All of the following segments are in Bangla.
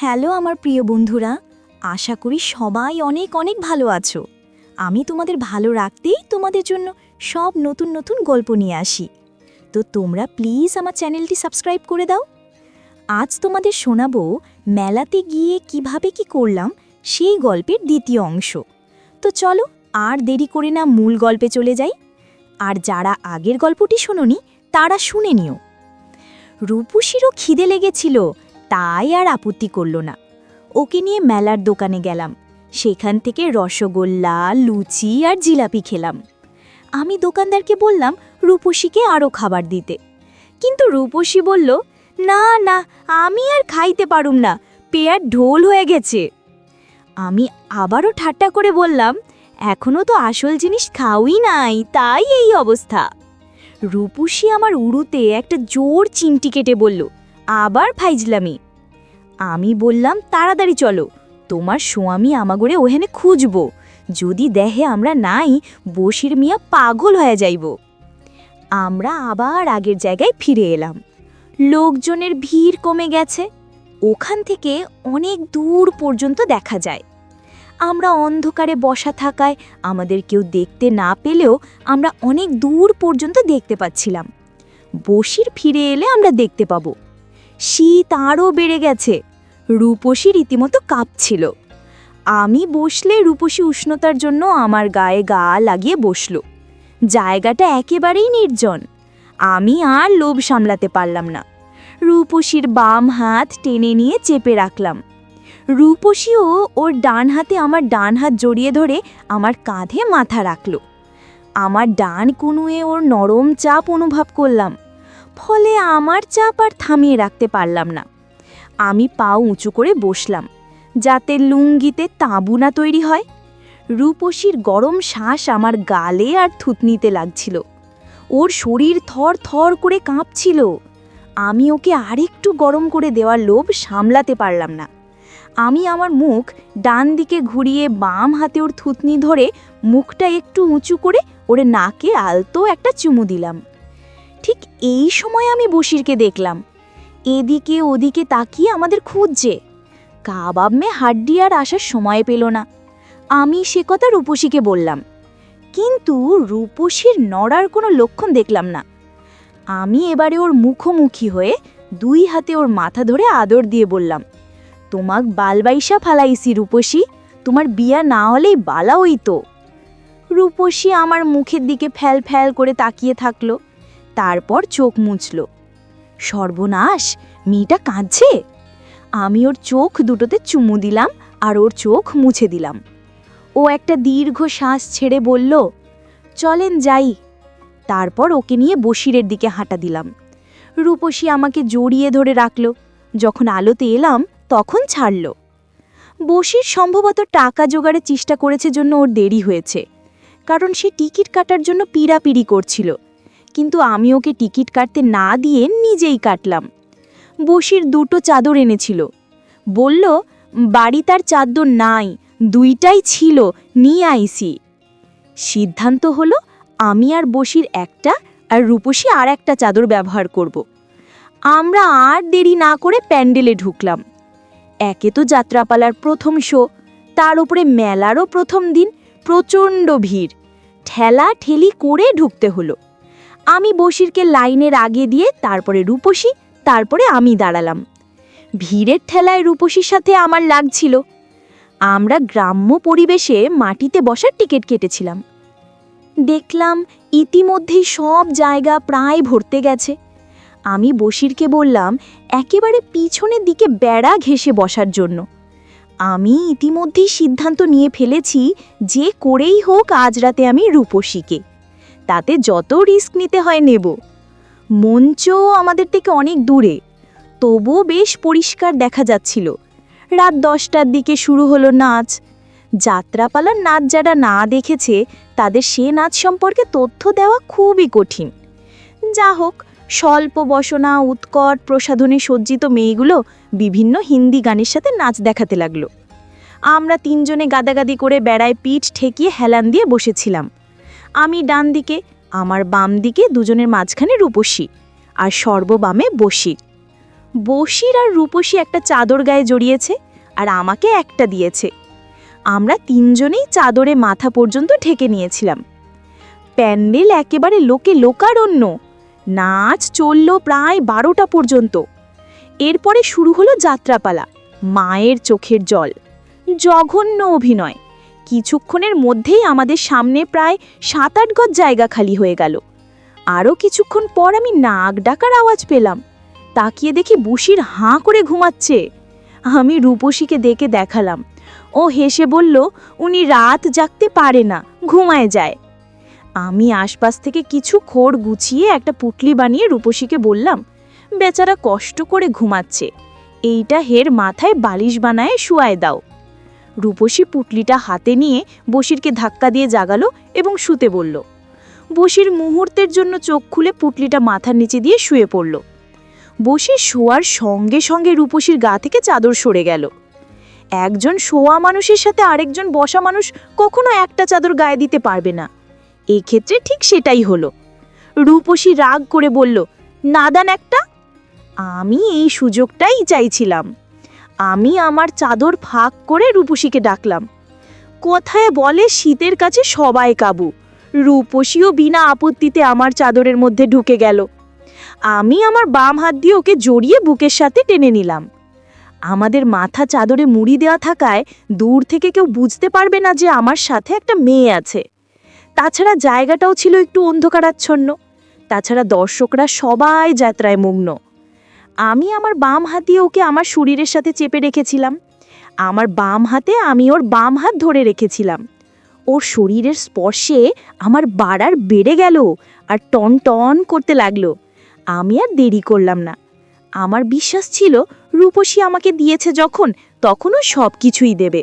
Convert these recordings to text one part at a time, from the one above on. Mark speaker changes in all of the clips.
Speaker 1: হ্যালো আমার প্রিয় বন্ধুরা, আশা করি সবাই অনেক অনেক ভালো আছো। আমি তোমাদের ভালো রাখতেই তোমাদের জন্য সব নতুন নতুন গল্প নিয়ে আসি। তো তোমরা প্লিজ আমার চ্যানেলটি সাবস্ক্রাইব করে দাও। আজ তোমাদের শোনাবো মেলাতে গিয়ে কিভাবে কি করলাম সেই গল্পের দ্বিতীয় অংশ। তো চলো আর দেরি করে না মূল গল্পে চলে যাই। আর যারা আগের গল্পটি শোনোনি তারা শুনে নিও। রূপসীরও খিদে লেগেছিল, তাই আর আপত্তি করল না। ওকে নিয়ে মেলার দোকানে গেলাম। সেখান থেকে রসগোল্লা, লুচি আর জিলাপি খেলাম। আমি দোকানদারকে বললাম রূপসীকে আরও খাবার দিতে, কিন্তু রূপসী বলল, না না, আমি আর খাইতে পারুম না, পেয়ার ঢোল হয়ে গেছে। আমি আবারও ঠাট্টা করে বললাম, এখনও তো আসল জিনিস খাওই নাই, তাই এই অবস্থা। রূপসী আমার উড়ুতে একটা জোর চিমটি কেটে বলল, আবার ফাইজলামি। আমি বললাম, তাড়াতাড়ি চলো, তোমার স্বামী আমাগরে ওখানে খুঁজব, যদি দেহে আমরা নাই বসির মিয়া পাগল হয়ে যাইব। আমরা আবার আগের জায়গায় ফিরে এলাম। লোকজনের ভিড় কমে গেছে, ওখান থেকে অনেক দূর পর্যন্ত দেখা যায়। আমরা অন্ধকারে বসা থাকায় আমাদের কেউ দেখতে না পেলেও আমরা অনেক দূর পর্যন্ত দেখতে পাচ্ছিলাম। বসির ফিরে এলে আমরা দেখতে পাব। শীত আরও বেড়ে গেছে, রূপসী রীতিমতো কাঁপছিল। আমি বসলে রূপসী উষ্ণতার জন্য আমার গায়ে গা লাগিয়ে বসল। জায়গাটা একেবারেই নির্জন। আমি আর লোভ সামলাতে পারলাম না। রূপসীর বাম হাত টেনে নিয়ে চেপে রাখলাম। রূপসীও ওর ডান হাতে আমার ডান হাত জড়িয়ে ধরে আমার কাঁধে মাথা রাখল। আমার ডান কনুয়ে ওর নরম চাপ অনুভব করলাম, ফলে আমার চাপ আর থামিয়ে রাখতে পারলাম না। আমি পা উঁচু করে বসলাম, যাতে লুঙ্গিতে তাঁবু না তৈরি হয়। রূপসীর গরম শ্বাস আমার গালে আর থুতনিতে লাগছিল। ওর শরীর থর থর করে কাঁপছিল। আমি ওকে আরেকটু গরম করে দেওয়ার লোভ সামলাতে পারলাম না। আমি আমার মুখ ডান দিকে ঘুরিয়ে বাম হাতে ওর থুতনি ধরে মুখটা একটু উঁচু করে ওর নাকে আলতো একটা চুমু দিলাম। ঠিক এই সময় আমি বশিরকে দেখলাম, এদিকে ওদিকে তাকিয়ে আমাদের খুঁজছে। কাবাব মে হাড্ডি আর আসার সময় পেল না। আমি সে কথা রূপসীকে বললাম, কিন্তু রূপসীর নড়ার কোনো লক্ষণ দেখলাম না। আমি এবারে ওর মুখোমুখি হয়ে দুই হাতে ওর মাথা ধরে আদর দিয়ে বললাম, তোমাক বালবাইসা ফালাইছি রূপসী, তোমার বিয়া না হলেই বালা হইতো। রূপসী আমার মুখের দিকে ফ্যাল ফ্যাল করে তাকিয়ে থাকলো, তারপর চোখ মুছল। সর্বনাশ, মেয়েটা কাঁদছে। আমি ওর চোখ দুটোতে চুমু দিলাম আর ওর চোখ মুছে দিলাম। ও একটা দীর্ঘ শ্বাস ছেড়ে বলল, চলেন যাই। তারপর ওকে নিয়ে বশিরের দিকে হাঁটা দিলাম। রূপসী আমাকে জড়িয়ে ধরে রাখল। যখন আলোতে এলাম তখন ছাড়ল। বশির সম্ভবত টাকা জোগাড়ের চেষ্টা করেছে জন্য ওর দেরি হয়েছে, কারণ সে টিকিট কাটার জন্য পিড়াপিড়ি করছিল। কিন্তু আমি ওকে টিকিট কাটতে না দিয়ে নিজেই কাটলাম। বশির দুটো চাদর এনেছিল, বলল, বাড়ি তার চাদর নাই, দুইটাই ছিল, নিয়ে আইসি। সিদ্ধান্ত হলো আমি আর বশির একটা আর রূপসী আর একটা চাদর ব্যবহার করব। আমরা আর দেরি না করে প্যান্ডেলে ঢুকলাম। একে তো যাত্রাপালার প্রথম শো, তার উপরে মেলারও প্রথম দিন, প্রচণ্ড ভিড়, ঠেলা ঠেলি করে ঢুকতে হলো। আমি বশিরকে লাইনের আগে দিয়ে তারপরে রূপসী, তারপরে আমি দাঁড়ালাম। ভিড়ের ঠেলায় রূপসীর সাথে আমার লাগছিল। আমরা গ্রাম্য পরিবেশে মাটিতে বসার টিকিট কেটেছিলাম। দেখলাম ইতিমধ্যেই সব জায়গা প্রায় ভরতে গেছে। আমি বশিরকে বললাম একেবারে পিছনের দিকে বেড়া ঘেঁষে বসার জন্য। আমি ইতিমধ্যেই সিদ্ধান্ত নিয়ে ফেলেছি যে করেই হোক আজ রাতে আমি রূপসীকে, তাতে যত রিস্ক নিতে হয় নেব। মঞ্চ আমাদের থেকে অনেক দূরে, তবুও বেশ পরিষ্কার দেখা যাচ্ছিল। রাত 10টার দিকে শুরু হলো নাচ। যাত্রাপালার নাচ যারা না দেখেছে তাদের সে নাচ সম্পর্কে তথ্য দেওয়া খুবই কঠিন। যা হোক, স্বল্প বসনা উৎকট প্রসাধনে সজ্জিত মেয়েগুলো বিভিন্ন হিন্দি গানের সাথে নাচ দেখাতে লাগলো। আমরা তিনজনে গাদাগাদি করে বেড়ায় পিঠ ঠেকিয়ে হেলান দিয়ে বসেছিলাম। আমি ডান দিকে, আমার বাম দিকে দুজনের মাঝখানে রূপসী, আর সর্ববামে বশির। বসির আর রূপসী একটা চাদর গায়ে জড়িয়েছে আর আমাকে একটা দিয়েছে। আমরা তিনজনেই চাদরে মাথা পর্যন্ত ঢেকে নিয়েছিলাম। প্যান্ডেল একেবারে লোকে লোকারণ্য। নাচ চলল প্রায় 12টা পর্যন্ত। এরপরে শুরু হলো যাত্রাপালা। মায়ের চোখের জল, জঘন্য অভিনয়। কিছুক্ষণের মধ্যেই আমাদের সামনে প্রায় 7-8 গজ জায়গা খালি হয়ে গেল। আরও কিছুক্ষণ পর আমি নাক ডাকার আওয়াজ পেলাম। তাকিয়ে দেখি বসির হাঁ করে ঘুমাচ্ছে। আমি রূপসীকে ডেকে দেখালাম। ও হেসে বলল, উনি রাত জাগতে পারে না, ঘুমায় যায়। আমি আশপাশ থেকে কিছু খড় গুছিয়ে একটা পুটলি বানিয়ে রূপসীকে বললাম, বেচারা কষ্ট করে ঘুমাচ্ছে, এইটা হের মাথায় বালিশ বানায় শুয়ায় দাও। রূপসী পুটলিটা হাতে নিয়ে বসিরকে ধাক্কা দিয়ে জাগালো এবং শুতে বলল। বসির মুহূর্তের জন্য চোখ খুলে পুটলিটা মাথার নিচে দিয়ে শুয়ে পড়ল। বসির শোয়ার সঙ্গে সঙ্গে রূপসীর গা থেকে চাদর সরে গেল। একজন শোয়া মানুষের সাথে আরেকজন বসা মানুষ কখনো একটা চাদর গায়ে দিতে পারবে না। এই ক্ষেত্রে ঠিক সেটাই হলো। রূপসী রাগ করে বলল, নাদান একটা। আমি এই সুযোগটাই চাইছিলাম। আমি আমার চাদর ফাঁক করে রূপসীকে ডাকলাম। কথায় বলে শীতের কাছে সবাই কাবু। রূপসীও বিনা আপত্তিতে আমার চাদরের মধ্যে ঢুকে গেল। আমি আমার বাম হাত দিয়ে ওকে জড়িয়ে বুকের সাথে টেনে নিলাম। আমাদের মাথা চাদরে মুড়ি দেওয়া থাকায় দূর থেকে কেউ বুঝতে পারবে না যে আমার সাথে একটা মেয়ে আছে। তাছাড়া জায়গাটাও ছিল একটু অন্ধকারাচ্ছন্ন। তাছাড়া দর্শকরা সবাই যাত্রায় মগ্ন। আমি আমার বাম হাত দিয়ে ওকে আমার শরীরের সাথে চেপে রেখেছিলাম। আমার বাম হাতে আমি ওর বাম হাত ধরে রেখেছিলাম। ওর শরীরের স্পর্শে আমার বাড়ার বেড়ে গেল আর টন টন করতে লাগলো। আমি আর দেরি করলাম না। আমার বিশ্বাস ছিল রূপসী আমাকে দিয়েছে যখন, তখনও সব কিছুই দেবে,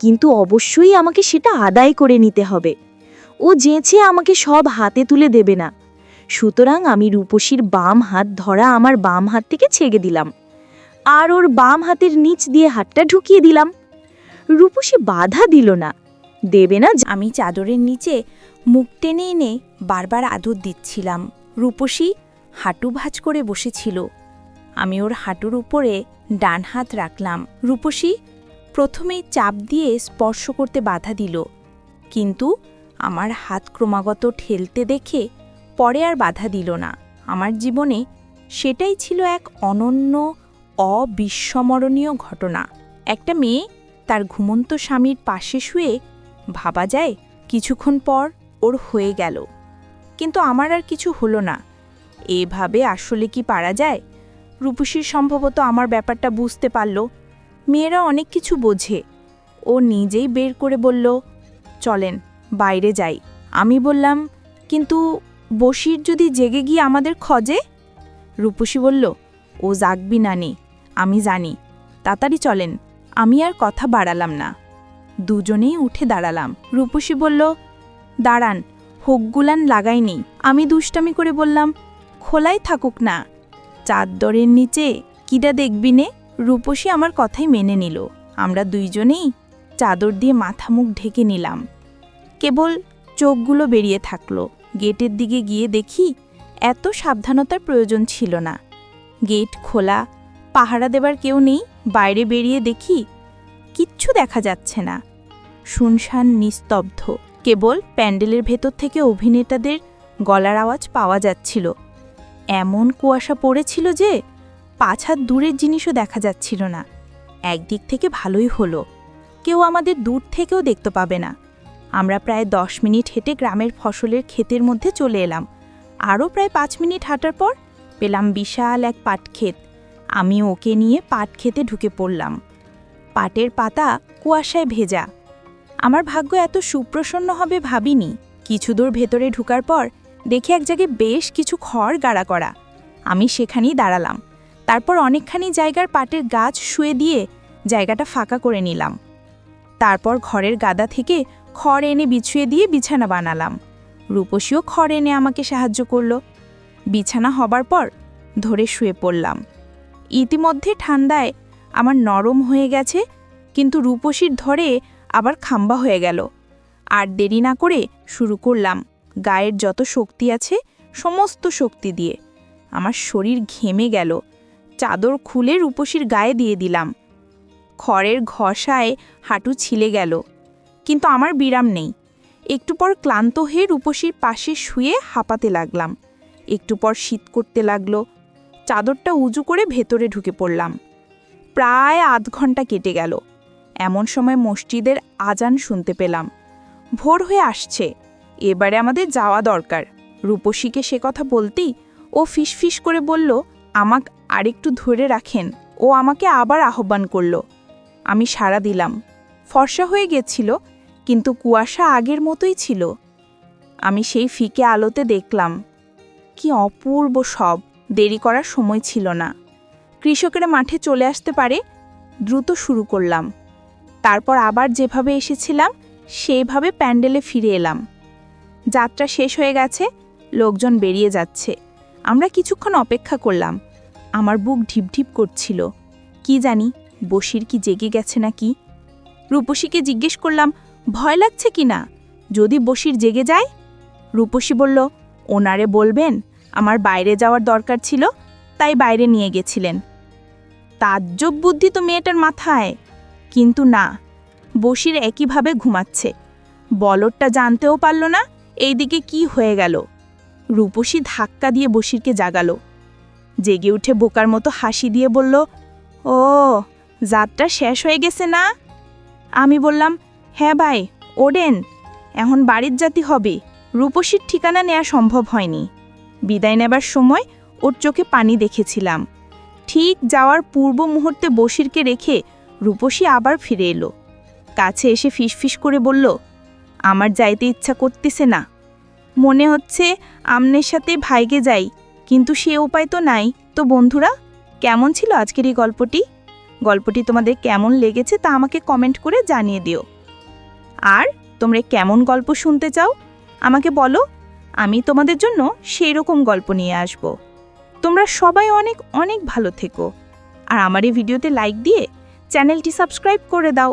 Speaker 1: কিন্তু অবশ্যই আমাকে সেটা আদায় করে নিতে হবে। ও যেচে আমাকে সব হাতে তুলে দেবে না। সুতরাং আমি রূপসীর বাম হাত ধরা আমার বাম হাত থেকে ছেড়ে দিলাম আর ওর বাম হাতের নিচ দিয়ে হাতটা ঢুকিয়ে দিলাম। রূপসী বাধা দিল না, দেবে না।
Speaker 2: আমি চাদরের নিচে মুখ টেনে এনে বারবার আদর দিচ্ছিলাম। রূপসী হাঁটু ভাঁজ করে বসেছিল। আমি ওর হাঁটুর উপরে ডান হাত রাখলাম। রূপসী প্রথমেই চাপ দিয়ে স্পর্শ করতে বাধা দিল, কিন্তু আমার হাত ক্রমাগত ঠেলতে দেখে পরে আর বাধা দিল না। আমার জীবনে সেটাই ছিল এক অনন্য অবিস্মরণীয় ঘটনা। একটা মেয়ে তার ঘুমন্ত স্বামীর পাশে শুয়ে, ভাবা যায় কিছুক্ষণ পর ওর হয়ে গেল, কিন্তু আমার আর কিছু হলো না। এভাবে আসলে কি পারা যায়? রূপসীর সম্ভবত আমার ব্যাপারটা বুঝতে পারল। মেয়েরা অনেক কিছু বোঝে। ও নিজেই বের করে বলল, চলেন বাইরে যাই। আমি বললাম, কিন্তু বসির যদি জেগে গিয়ে আমাদের খোঁজে? রূপসী বলল, ও জাগবি না নে, আমি জানি, তাড়াতাড়ি চলেন। আমি আর কথা বাড়ালাম না, দুজনেই উঠে দাঁড়ালাম। রূপসী বলল, দাঁড়ান, হোকগুলান লাগাইনি। আমি দুষ্টামি করে বললাম, খোলাই থাকুক না, চাদরের নিচে কিডা দেখবি নে। রূপসী আমার কথাই মেনে নিল। আমরা দুইজনেই চাদর দিয়ে মাথা মুখ ঢেকে নিলাম। কেবল চোখগুলো বেরিয়ে থাকলো। গেটের দিকে গিয়ে দেখি এত সাবধানতার প্রয়োজন ছিল না। গেট খোলা, পাহারা দেবার কেউ নেই। বাইরে বেরিয়ে দেখি কিচ্ছু দেখা যাচ্ছে না, শুনশান নিস্তব্ধ। কেবল প্যান্ডেলের ভেতর থেকে অভিনেতাদের গলার আওয়াজ পাওয়া যাচ্ছিল। এমন কুয়াশা পড়েছিল যে 5 হাত দূরের জিনিসও দেখা যাচ্ছিল না। একদিক থেকে ভালোই হলো, কেউ আমাদের দূর থেকেও দেখতে পাবে না। আমরা প্রায় 10 মিনিট হেঁটে গ্রামের ফসলের ক্ষেতের মধ্যে চলে এলাম। আরও প্রায় 5 মিনিট হাঁটার পর পেলাম বিশাল এক পাট ক্ষেত। আমি ওকে নিয়ে পাট ক্ষেতে ঢুকে পড়লাম। পাটের পাতা কুয়াশায় ভেজা। আমার ভাগ্য এত সুপ্রসন্ন হবে ভাবিনি। কিছু দূর ভেতরে ঢুকার পর দেখি এক জায়গায় বেশ কিছু খড় গাড়া করা। আমি সেখানেই দাঁড়ালাম। তারপর অনেকখানি জায়গার পাটের গাছ শুয়ে দিয়ে জায়গাটা ফাঁকা করে নিলাম। তারপর ঘরের গাদা থেকে খড় এনে বিছিয়ে দিয়ে বিছানা বানালাম। রূপসীও খড় এনে আমাকে সাহায্য করল। বিছানা হবার পর ধরে শুয়ে পড়লাম। ইতিমধ্যে ঠান্ডায় আমার নরম হয়ে গেছে, কিন্তু রূপসীর ধরে আবার খাম্বা হয়ে গেল। আর দেরি না করে শুরু করলাম গায়ের যত শক্তি আছে সমস্ত শক্তি দিয়ে। আমার শরীর ঘেমে গেল। চাদর খুলে রূপসীর গায়ে দিয়ে দিলাম। খড়ের ঘষায় হাঁটু ছিলে গেল, কিন্তু আমার বিরাম নেই। একটু পর ক্লান্ত হয়ে রূপসীর পাশে শুয়ে হাঁপাতে লাগলাম। একটু পর শীত করতে লাগলো। চাদরটা উঁচু করে ভেতরে ঢুকে পড়লাম। প্রায় আধ ঘন্টা কেটে গেল। এমন সময় মসজিদের আজান শুনতে পেলাম। ভোর হয়ে আসছে, এবারে আমাদের যাওয়া দরকার। রূপসীকে সে কথা বলতেই ও ফিসফিস করে বলল, আমাকে আরেকটু ধরে রাখেন। ও আমাকে আবার আহ্বান করল। আমি সাড়া দিলাম। ফর্সা হয়ে গেছিল, কিন্তু কুয়াশা আগের মতোই ছিল। আমি সেই ফিকে আলোতে দেখলাম, কি অপূর্ব সব। দেরি করার সময় ছিল না। কৃষকেরা মাঠে চলে আসতে পারে, দ্রুত শুরু করলাম। তারপর আবার যেভাবে এসেছিলাম সেইভাবে প্যান্ডেলে ফিরে এলাম। যাত্রা শেষ হয়ে গেছে, লোকজন বেরিয়ে যাচ্ছে। আমরা কিছুক্ষণ অপেক্ষা করলাম। আমার বুক ঢিপঢিপ করছিল। কি জানি বসির কি জেগে গেছে নাকি। রূপসীকে জিজ্ঞেস করলাম, ভয় লাগছে কি না? যদি বসির জেগে যায়? রূপসী বলল, ওনারে বলবেন আমার বাইরে যাওয়ার দরকার ছিল, তাই বাইরে নিয়ে গেছিলেন। তাজ্জব বুদ্ধি তো মেয়েটার মাথায়। কিন্তু না, বসির একইভাবে ঘুমাচ্ছে। বলদটা জানতেও পারল না এইদিকে কি হয়ে গেল। রূপসী ধাক্কা দিয়ে বসিরকে জাগালো। জেগে উঠে বোকার মতো হাসি দিয়ে বলল, ও, যাত্রা শেষ হয়ে গেছে না? আমি বললাম, হ্যাঁ ভাই, ওডেন, এখন বাড়ির জাতি হবে। রূপসীর ঠিকানা নেওয়া সম্ভব হয়নি। বিদায় নেবার সময় ওর চোখে পানি দেখেছিলাম। ঠিক যাওয়ার পূর্ব মুহূর্তে বসিরকে রেখে রূপসী আবার ফিরে এলো। কাছে এসে ফিসফিস করে বলল, আমার যাইতে ইচ্ছা করতেছে না। মনে হচ্ছে আমনের সাথে ভাইগে যাই, কিন্তু সে উপায় তো নাই। তো বন্ধুরা, কেমন ছিল আজকের এই গল্পটি তোমাদের কেমন লেগেছে তা আমাকে কমেন্ট করে জানিয়ে দিও। আর তোমরা কেমন গল্প শুনতে চাও আমাকে বলো, আমি তোমাদের জন্য সেই রকম গল্প নিয়ে আসব। তোমরা সবাই অনেক অনেক ভালো থেকো। আর আমার এই ভিডিওতে লাইক দিয়ে চ্যানেলটি সাবস্ক্রাইব করে দাও।